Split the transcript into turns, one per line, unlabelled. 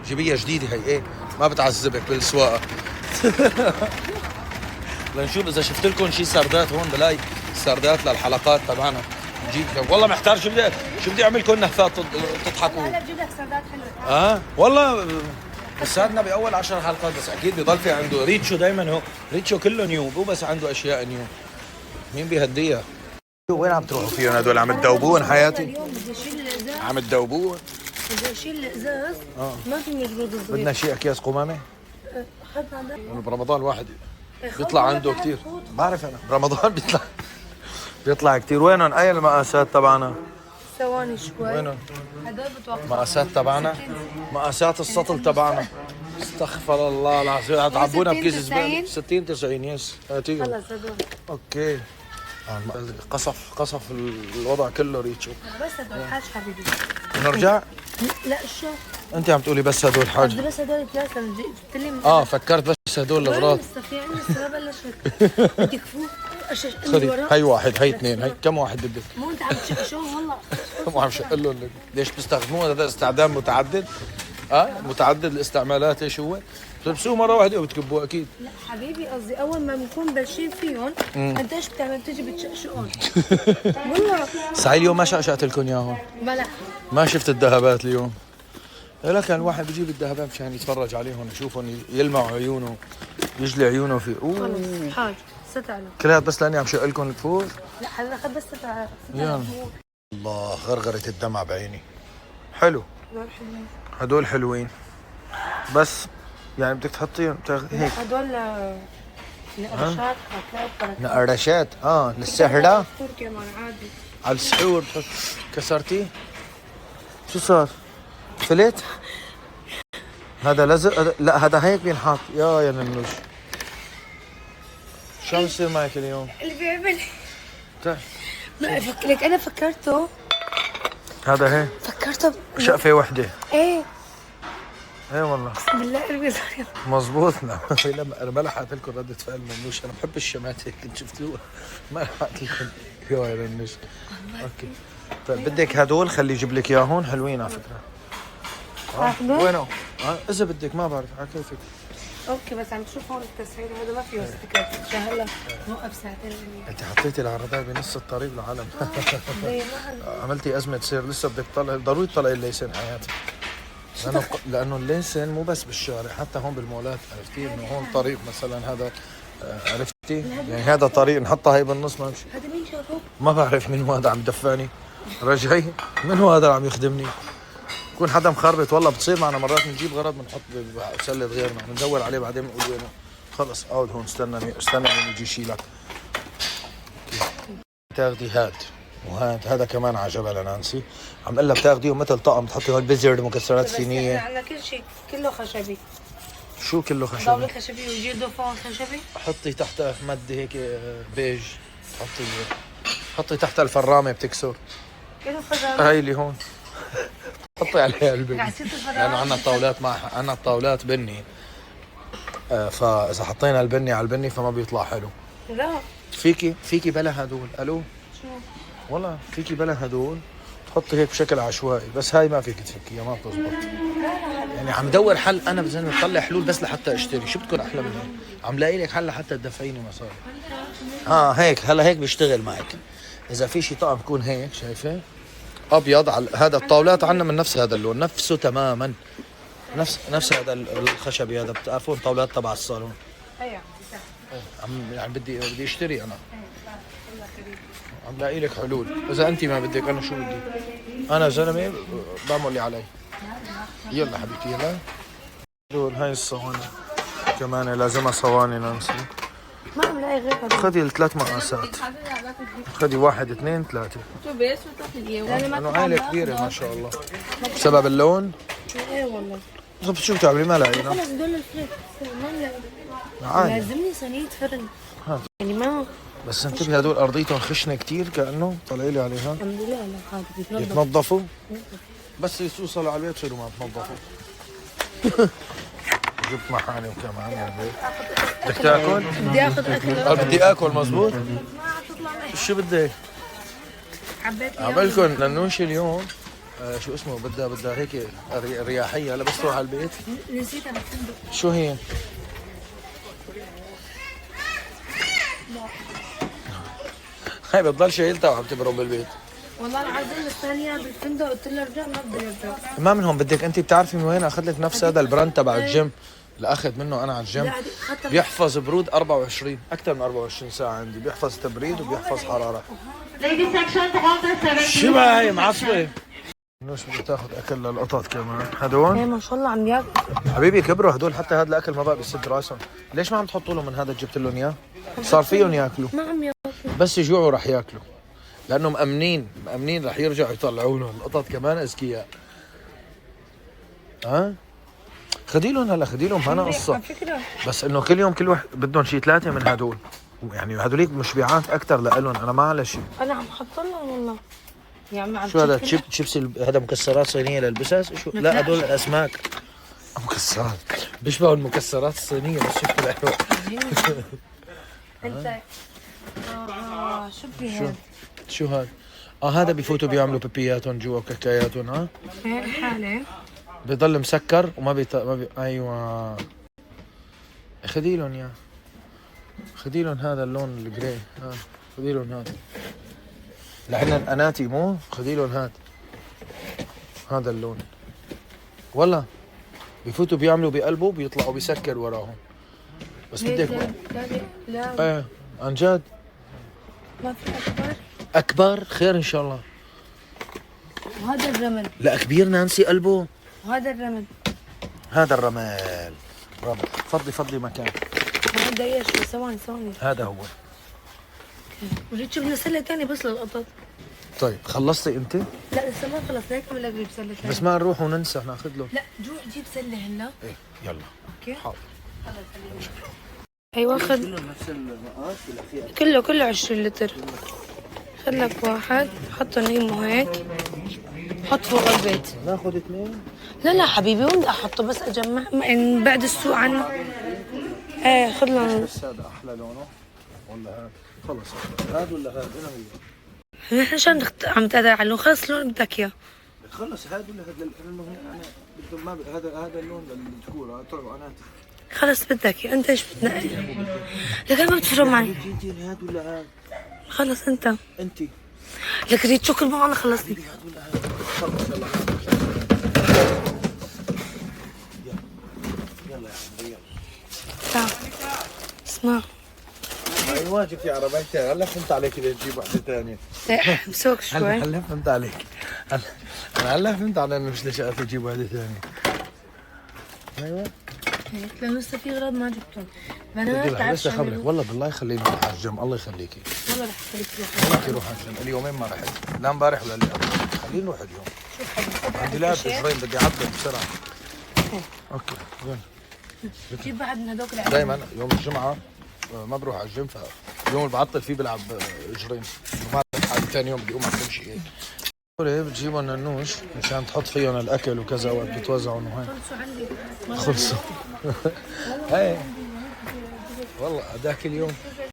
جيبيها جديده هي ايه ما بتعذبك بالسواقه. لنشوف اذا شفت لكم شي سردات هون بلاقي سردات للحلقات تبعنا. جيب والله محتار شو بدي اعمل لكم نهفات تضحكوا.
هلا بجيب لك سردات حلوه.
والله لساتنا باول 10 حلقات بس اكيد بضل في عنده ريتشو دائما هو ريتشو كله نيو مو بس عنده اشياء نيو. مين بيهديها؟ وين عم تروحوا فيهم هدول عم تدوبون حياتي؟
اليوم بدي اشيل الازاز.
عم تدوبون؟
بدي اشيل الازاز. ما فيني جلود صغير.
بدنا شيء اكياس قمامه؟
اخذنا هذا.
برمضان الواحد بيطلع عنده كثير. بعرف انا برمضان بيطلع كثير. وينهم اي المقاسات تبعنا؟
ثواني شوي.
وينهم؟
هدول بتوقع
مقاسات تبعنا؟ مقاسات السطل تبعنا. استغفر الله العظيم هتعبونا بكيس زباله. 60 90 يس هاتيهم.
خلص هدول.
اوكي. قصف الوضع كله ريتشو.
بس هدول حاج حبيبي.
نرجع؟
لا شو؟
انت عم تقولي بس هدول حاجه.
بس هدول ثلاثه جبت لي.
فكرت بس هدول الاغراض.
في عندي السنه بلشت. بدك فوق
خذي هي واحد هي اثنين هي كم واحد بدك؟
مو انت عم تشقشون والله.
مو عم شق لهم ليش بتستخدموه هذا استعدام متعدد؟ متعدد الاستعمالات ايش هو؟ بتلبسوه مره واحده وبتكبوه اكيد.
لا حبيبي قصدي اول ما بنكون بلشين فيهم انت ايش بتعمل؟ بتجي بتشقشقون. والله
صحيح اليوم ما شقشقت لكم اياهم.
بلا
ما شفت الذهبات اليوم. لكن الواحد بيجيب الذهبات مشان يتفرج عليهم يشوفهم يلمع عيونه يجلي عيونه في
خلص حاج ست على
كلها بس لاني عم شق لكم الفوز.
لا هلا خد بس ست على
يلا الله غرغرة الدمع بعيني. حلو هدول حلوين بس يعني بدك تحطيهم هيك.
هدول نقرشات
نقرشات للسهرة
تركيا كمان عادي
على السحور كسرتي شو صار؟ فلت؟ هذا لزق لا هذا هيك بينحط يا ننوش. شو عم يصير معك اليوم؟
اللي بيعمل
تعال
ما لك انا فكرته
هذا هيك
فكرته
شقفة وحدة.
ايه
والله
بسم الله قلبي صار
مزبوط. لما انا ما لحقت لكم ردة فعل منوش انا بحب الشمات هيك كنت شفتوها ما لحقت لكم يا منوش. اوكي طيب بدك هدول خلي يجيب لك اياهم حلوين على فكرة. وينه؟ اذا بدك ما بعرف على كيفك.
اوكي بس عم تشوف هون التسعير هذا ما فيه استيكات عشان هلا نوقف ساعتين.
انت حطيتي العرضات بنص الطريق للعالم. عملتي ازمه تصير لسه بدك تطلع ضروري تطلعي الليسن حياتك. لانه الليسن مو بس بالشارع حتى هون بالمولات عرفتي انه هون طريق مثلا هذا عرفتي يعني هذا طريق نحطها هي بالنص ما بمشي.
هذا مين شافه؟
ما بعرف مين هو هذا عم دفعني رجعي من هو هذا عم يخدمني. يكون حدا مخربط والله بتصير معنا مرات بنجيب غرض بنحط بسله غيرنا بندور عليه بعدين بنقول وينه. خلص اقعد هون استنى لين يجي يشيلك. تاخدي هاد وهاد هذا كمان عجبها لنانسي عم قلها بتاخديه مثل طقم تحطي هون بيزرد مكسرات صينيه.
عندنا كل شيء كله خشبي.
شو كله خشبي؟
طاولة خشبي وجلده فوق خشبي.
حطي تحت مد هيك بيج حطي تحت الفرامه بتكسر.
كله فرامه
هاي اللي هون حطي عليها البني لانه عندنا الطاولات عندنا الطاولات بني. فاذا حطينا البني على البني فما بيطلع حلو.
لا
فيكي بلا هدول. الو
شو
والله فيكي بلا هدول تحطي هيك بشكل عشوائي بس هاي ما فيك تفكيها ما بتزبط. يعني عم دور حل انا بزلمه بطلع حلول بس لحتى اشتري. شو بدكم احلى من هيك؟ عم لاقي لك حل لحتى تدفعيني مصاري. هيك هلا هيك بيشتغل معك. اذا في شيء طقم بكون هيك شايفه ابيض على هذا الطاولات عندنا من نفس هذا اللون نفسه تماما نفس هذا الخشبي هذا بتعرفون طاولات تبع الصالون.
ايوه
يعني بدي اشتري انا. عم لاقي لك حلول. اذا انت ما بدك انا شو بدي؟ انا زلمه بعمل اللي علي. يلا حبيبتي يلا. دول هاي الصواني كمان لازمها صواني نانسي.
ما عم لاقي غير هذول.
خذي الثلاث مقاسات. خذي 1 2 3. لانه عائلة كبيرة ما شاء الله. بسبب اللون؟
ايه والله.
طب شو بتعملي ما لاقينا؟
خلص دول الفريك ما
عادي.
لازمني صينية فرن. يعني ما
بس انتبهي هدول ارضيتهم خشنة كتير كأنه طلعي لي عليها.
الحمد لله لا عادي بيتنضف.
يتنظفوا؟ بس يوصلوا على البيت بصيروا ما بتنظفوا. جبت محاني وكمان يعني. بدك تاكل؟
بدي اخذ اكل.
بدي اكل مزبوط؟ شو بدك؟
حبيت
عملكم ننوش اليوم شو اسمه بدها هيك رياحيه. هلا بس تروح على البيت.
نسيتها بالفندق.
شو هي؟ هاي بتضل شايلتها وعم تبرم بالبيت.
والله العظيم الثانية بالفندق قلت له ارجع ما بده يرجع.
ما من هون بدك انت بتعرفي من وين اخذ لك نفس هذا البراند تبع الجيم اللي اخذ منه انا على الجيم. بيحفظ برود 24 اكثر من 24 ساعه عندي، بيحفظ تبريد وبيحفظ حراره. شو بقى هي معصبه؟ مش بدك تاخذ اكل للقطط كمان هدول؟
ايه ما شاء الله عم ياكل.
حبيبي كبروا هدول، حتى هذا الاكل ما بقى بسد راسهم. ليش ما عم تحطوا لهم من هذا اللي جبت لهم اياه؟ صار فيهم ياكلوا.
ما عم ياكلوا.
بس يجوعوا رح ياكلوا. لانه مأمنين رح يرجعوا يطلعوا لهم. القطط كمان اذكياء. ها؟ خدي لهم هلا، خدي لهم هنا قصه.
على فكرة
بس انه كل يوم كل واحد بدهم شي 3 من هدول. يعني هدوليك مشبعات اكثر لإلهم، انا ما على شيء.
انا عم حط لهم والله. يا عم عم
شو هذا
تشوف
شيبسي هذا مكسرات صينية للبسس؟ شو؟ لا هدول الاسماك. مكسرات بيشبهوا المكسرات الصينية بس شكله حلو.
انت شو في
شو؟
هاد؟
شو هذا؟ هذا بفوتوا بيعملوا بيبياتهم جوا وكاكاياتهم. ها؟
هي الحالة
بضل مسكر وما ايوه. خدي لهم اياه. خدي لهم هذا اللون الجراي. خدي لهم هذا. لحن الاناتي مو؟ خدي لهم هذا اللون. والله بفوتوا بيعملوا بقلبه بيطلعوا بيسكر وراهم. بس بدك
لا
ايه عن جد
ما في اكبر.
اكبر خير ان شاء الله.
وهذا الرمل.
لا كبير نانسي قلبه.
وهذا الرمل.
هذا الرمال. فضي مكان.
هذا ايش؟ ثواني
هذا هو.
وريت شو بدنا سله ثانيه بس للقطط.
طيب خلصتي انت؟
لا لسه ما خلص، ليك عم اجيب سله ثانيه.
بس ما نروح وننسى ناخذ له.
لا جوع جيب سله هلا.
ايه يلا.
اوكي
حاضر.
ايوه خذ كله 20 لتر. خذ لك واحد حطه نيمه هيك، حط فوق البيت.
ناخذ 2.
لا حبيبي وين بدي احطه؟ بس اجمع يعني بعد السوق عنه. ايه خذ لهم.
بس هذا احلى لونه ولا هذا؟ خلص هذا ولا هذا؟ انا
نحن عشان عم تقدر على اللون. خلص اللون بدك اياه.
خلص هذا ولا هذا؟ لانه انا بدهم ما هذا اللون للذكور. طلعوا اناتي.
خلص بدك اياه انت. ايش بتنقي؟ لكن ما بتفرق معي.
هذا ولا هذا؟
خلص انت
انت
لك ريت شكر معه. انا خلصني.
هذا ولا هذا؟ خلص يلا يلا يا عمي يلا.
تعال اسمع.
ايوه جبتي عربيتي. هلا فهمت عليك اذا تجيب وحده ثانيه.
لا مسوق شوي.
هلا فهمت عليك. هلا فهمت على انه مش ليش تجيب وحده ثانيه. ايوه
لانه لسه في اغراض ما جبتهم. بنات
لسه
تعرف
خبرك. والله بالله يخليني اروح على الجيم. الله يخليكي.
والله رح اخليك تروح.
والله روح على الجيم. اليومين ما رحت، لا امبارح ولا اللي قبل. خليني نروح اليوم. عندي لاعب اجرين بدي اعطل بسرعه. اوكي وين؟
جيب بعد من هذوك
دائما يوم الجمعه ما بروح على الجيم، فاليوم اللي بعطل فيه بلعب اجرين. ما بعرف حالي ثاني يوم بدي اقوم اعمل شيء هيك. بتجيبوا النوش مشان تحط فيهم الاكل وكذا وقت بتوزعوا انه هاي
خلصوا عندي.
خلصوا. هاي والله هذاك اليوم